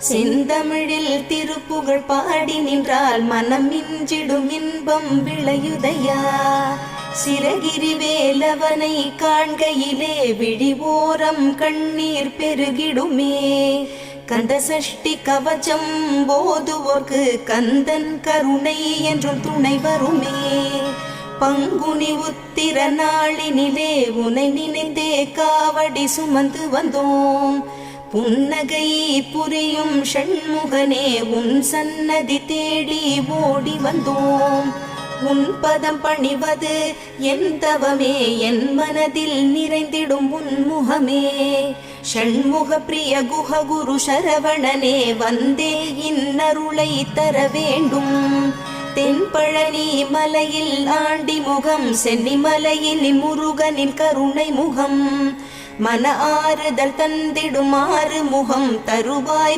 செந்தமிழில் திருப்புகழ் பாடி நின்றால் மனம் மிஞ்சிடும் இன்பம் விளையுதையா. சிறகிரி வேலவனை காண்கையிலே விழிவோரம் கண்ணீர் பெருகிடுமே. கந்த சஷ்டி கவச்சம் போதுவோர்க்கு கந்தன் கருணை என்றும் துணை வருமே. பங்குனி உத்திர நாளினிலே உனை நினைந்தே காவடி சுமந்து வந்தோம். புன்னகை புரியும் ஷண்முகனே உன் சன்னதி தேடி ஓடி வந்தோம். உன் பதம் பணிவது என் தவமே, என் மனதில் நிறைந்திடும் உன் முகமே. ஷண்முக பிரிய குஹ குரு சரவணனே வந்தே இன்னருளை தர வேண்டும். தென்பழனி மலையில் ஆண்டி முகம், சென்னி மலையில் முருகனின் கருணை முகம். மன ஆறுதல் தந்திடும் ஆறு முகம் தருவாய்.